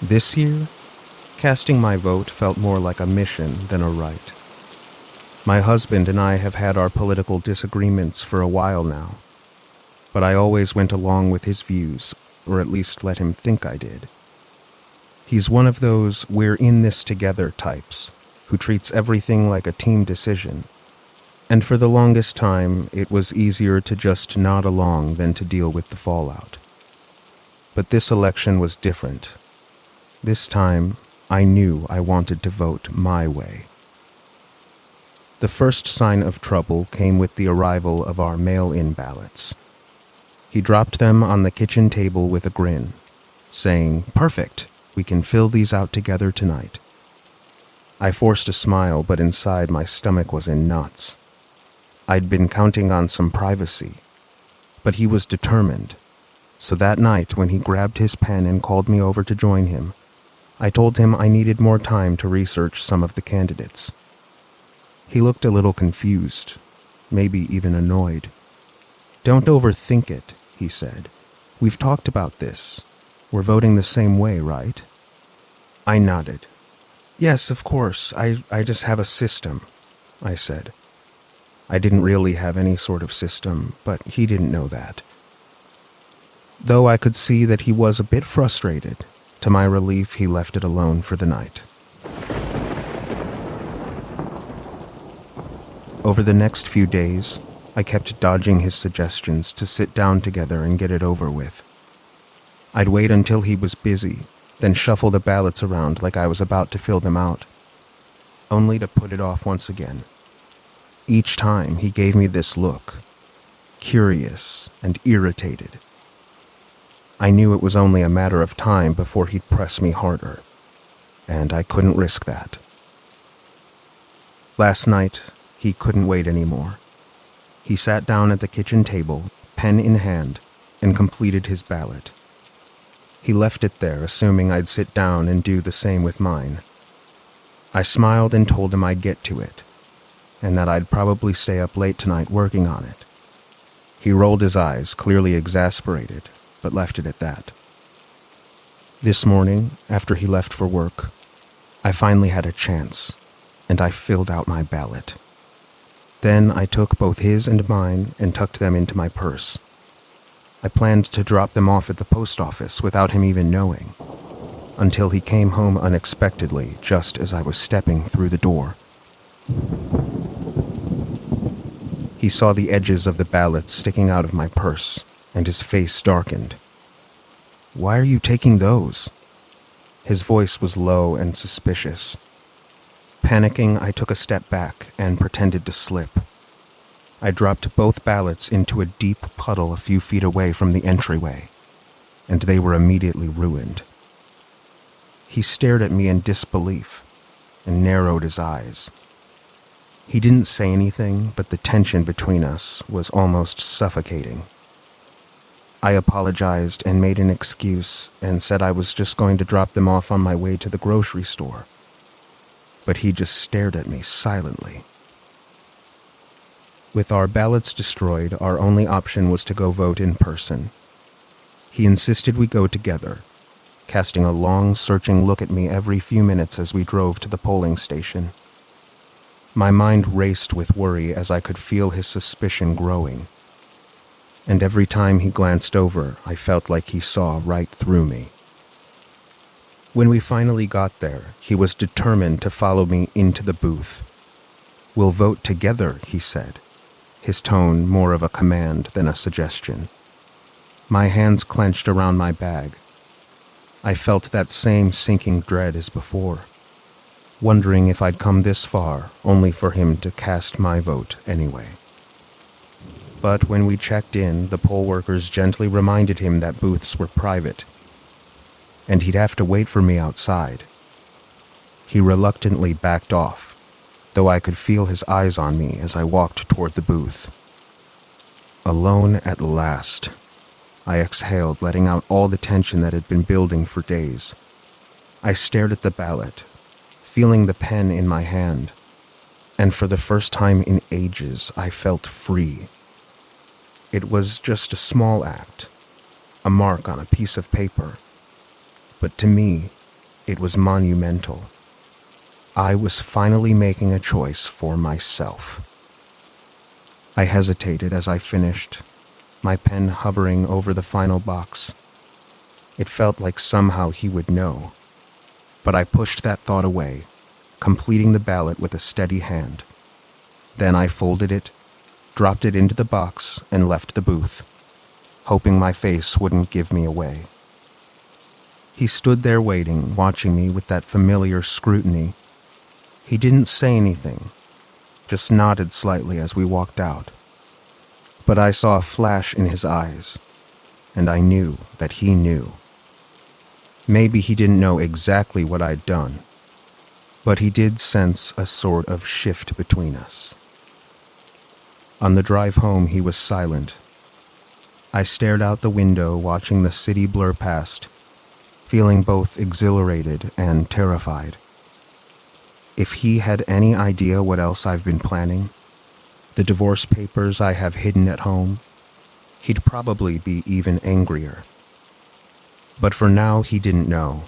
This year, casting my vote felt more like a mission than a right. My husband and I have had our political disagreements for a while now, but I always went along with his views, or at least let him think I did. He's one of those we're in this together types, who treats everything like a team decision, and for the longest time it was easier to just nod along than to deal with the fallout. But this election was different. This time, I knew I wanted to vote my way. The first sign of trouble came with the arrival of our mail-in ballots. He dropped them on the kitchen table with a grin, saying, "Perfect, we can fill these out together tonight." I forced a smile, but inside my stomach was in knots. I'd been counting on some privacy, but he was determined. So that night, when he grabbed his pen and called me over to join him, I told him I needed more time to research some of the candidates. He looked a little confused, maybe even annoyed. "Don't overthink it," he said. "We've talked about this. We're voting the same way, right?" I nodded. "Yes, of course. I just have a system," I said. I didn't really have any sort of system, but he didn't know that. Though I could see that he was a bit frustrated, to my relief he left it alone for the night. Over the next few days, I kept dodging his suggestions to sit down together and get it over with. I'd wait until he was busy, then shuffle the ballots around like I was about to fill them out, only to put it off once again. Each time he gave me this look, curious and irritated. I knew it was only a matter of time before he'd press me harder, and I couldn't risk that. Last night, he couldn't wait anymore. He sat down at the kitchen table, pen in hand, and completed his ballot. He left it there, assuming I'd sit down and do the same with mine. I smiled and told him I'd get to it, and that I'd probably stay up late tonight working on it. He rolled his eyes, clearly exasperated, but left it at that. This morning, after he left for work, I finally had a chance, and I filled out my ballot. Then I took both his and mine and tucked them into my purse. I planned to drop them off at the post office without him even knowing, until he came home unexpectedly just as I was stepping through the door. He saw the edges of the ballot sticking out of my purse, and his face darkened. "Why are you taking those?" His voice was low and suspicious. Panicking, I took a step back and pretended to slip. I dropped both ballots into a deep puddle a few feet away from the entryway, and they were immediately ruined. He stared at me in disbelief and narrowed his eyes. He didn't say anything, but the tension between us was almost suffocating. I apologized and made an excuse and said I was just going to drop them off on my way to the grocery store. But he just stared at me silently. With our ballots destroyed, our only option was to go vote in person. He insisted we go together, casting a long, searching look at me every few minutes as we drove to the polling station. My mind raced with worry as I could feel his suspicion growing. And every time he glanced over, I felt like he saw right through me. When we finally got there, he was determined to follow me into the booth. "We'll vote together," he said, his tone more of a command than a suggestion. My hands clenched around my bag. I felt that same sinking dread as before, wondering if I'd come this far only for him to cast my vote anyway. But when we checked in, the poll workers gently reminded him that booths were private, and he'd have to wait for me outside. He reluctantly backed off, though I could feel his eyes on me as I walked toward the booth. Alone at last, I exhaled, letting out all the tension that had been building for days. I stared at the ballot, feeling the pen in my hand, and for the first time in ages, I felt free. It was just a small act, a mark on a piece of paper, but to me, It was monumental. I was finally making a choice for myself. I hesitated as I finished, my pen hovering over the final box. It felt like somehow he would know, but I pushed that thought away, completing the ballot with a steady hand. Then I folded it, dropped it into the box, and left the booth, hoping my face wouldn't give me away. He stood there waiting, watching me with that familiar scrutiny. He didn't say anything, just nodded slightly as we walked out. But I saw a flash in his eyes, and I knew that he knew. Maybe he didn't know exactly what I'd done, but he did sense a sort of shift between us. On the drive home, he was silent. I stared out the window, watching the city blur past, feeling both exhilarated and terrified. If he had any idea what else I've been planning, the divorce papers I have hidden at home, he'd probably be even angrier. But for now, he didn't know.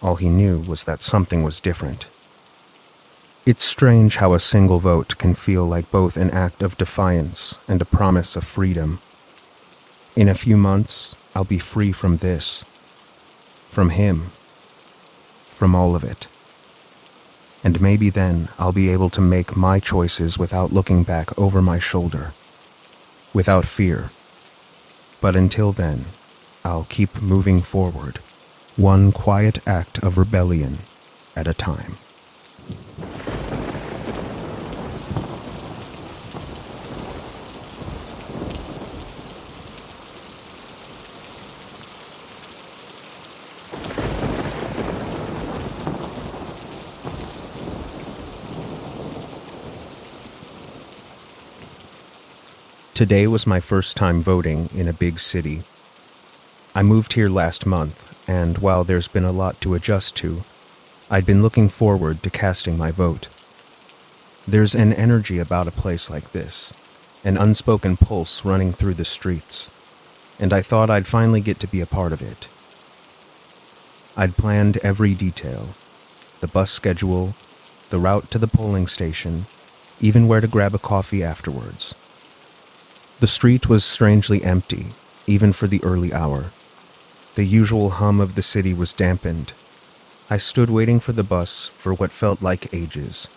All he knew was that something was different. It's strange how a single vote can feel like both an act of defiance and a promise of freedom. In a few months, I'll be free from this, from him, from all of it. And maybe then I'll be able to make my choices without looking back over my shoulder, without fear. But until then, I'll keep moving forward, one quiet act of rebellion at a time. Today was my first time voting in a big city. I moved here last month, and while there's been a lot to adjust to, I'd been looking forward to casting my vote. There's an energy about a place like this, an unspoken pulse running through the streets, and I thought I'd finally get to be a part of it. I'd planned every detail, the bus schedule, the route to the polling station, even where to grab a coffee afterwards. The street was strangely empty, even for the early hour. The usual hum of the city was dampened. I stood waiting for the bus for what felt like ages,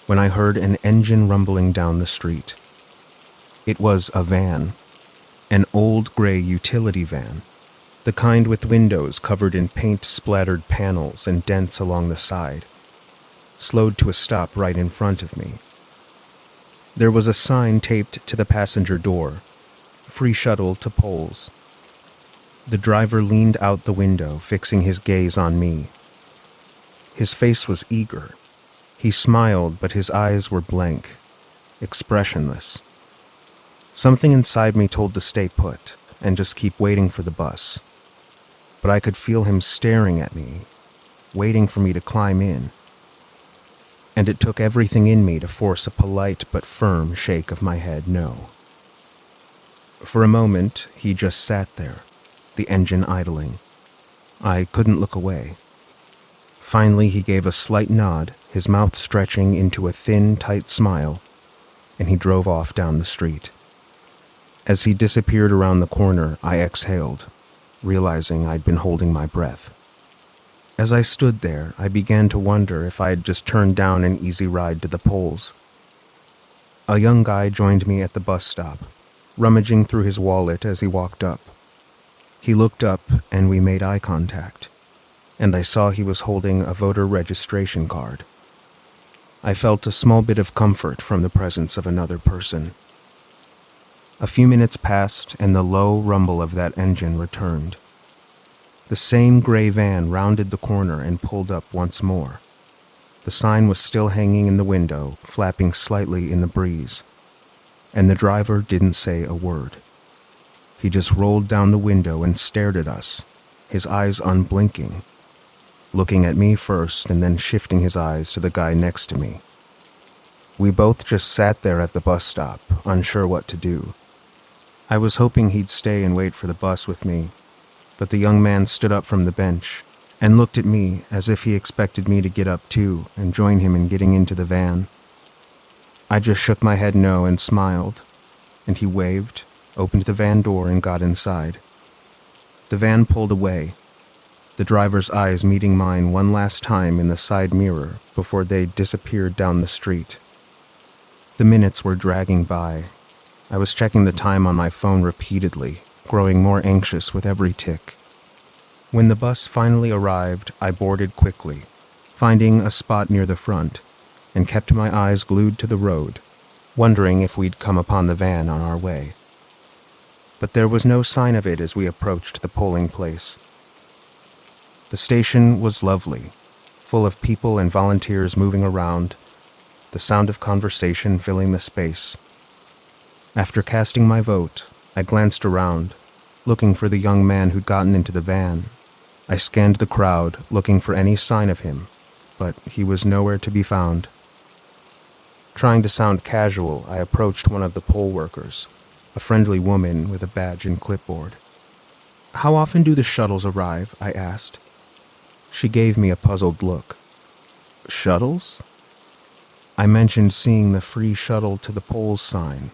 when I heard an engine rumbling down the street. It was a van, an old gray utility van, the kind with windows covered in paint-splattered panels and dents along the side, slowed to a stop right in front of me. There was a sign taped to the passenger door, "Free shuttle to polls." The driver leaned out the window, fixing his gaze on me. His face was eager. He smiled, but his eyes were blank, expressionless. Something inside me told to stay put and just keep waiting for the bus. But I could feel him staring at me, waiting for me to climb in. And it took everything in me to force a polite but firm shake of my head no. For a moment, he just sat there, the engine idling. I couldn't look away. Finally, he gave a slight nod, his mouth stretching into a thin, tight smile, and he drove off down the street. As he disappeared around the corner, I exhaled, realizing I'd been holding my breath. As I stood there, I began to wonder if I had just turned down an easy ride to the polls. A young guy joined me at the bus stop, rummaging through his wallet as he walked up. He looked up and we made eye contact, and I saw he was holding a voter registration card. I felt a small bit of comfort from the presence of another person. A few minutes passed and the low rumble of that engine returned. The same gray van rounded the corner and pulled up once more. The sign was still hanging in the window, flapping slightly in the breeze, and the driver didn't say a word. He just rolled down the window and stared at us, his eyes unblinking, looking at me first and then shifting his eyes to the guy next to me. We both just sat there at the bus stop, unsure what to do. I was hoping he'd stay and wait for the bus with me, but the young man stood up from the bench, and looked at me as if he expected me to get up too and join him in getting into the van. I just shook my head no and smiled, and he waved, opened the van door, and got inside. The van pulled away, the driver's eyes meeting mine one last time in the side mirror before they disappeared down the street. The minutes were dragging by. I was checking the time on my phone repeatedly, growing more anxious with every tick. When the bus finally arrived, I boarded quickly, finding a spot near the front, and kept my eyes glued to the road, wondering if we'd come upon the van on our way. But there was no sign of it as we approached the polling place. The station was lovely, full of people and volunteers moving around, the sound of conversation filling the space. After casting my vote, I glanced around, looking for the young man who'd gotten into the van. I scanned the crowd, looking for any sign of him, but he was nowhere to be found. Trying to sound casual, I approached one of the poll workers, a friendly woman with a badge and clipboard. "How often do the shuttles arrive?" I asked. She gave me a puzzled look. "Shuttles?" I mentioned seeing the free shuttle to the polls sign,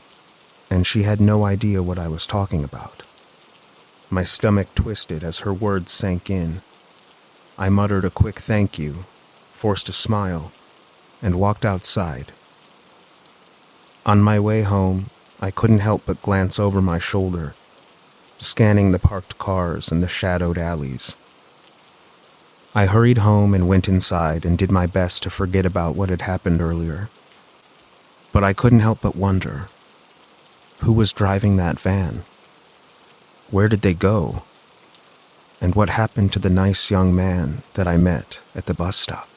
and she had no idea what I was talking about. My stomach twisted as her words sank in. I muttered a quick thank you, forced a smile, and walked outside. On my way home, I couldn't help but glance over my shoulder, scanning the parked cars and the shadowed alleys. I hurried home and went inside and did my best to forget about what had happened earlier. But I couldn't help but wonder, who was driving that van? Where did they go? And what happened to the nice young man that I met at the bus stop?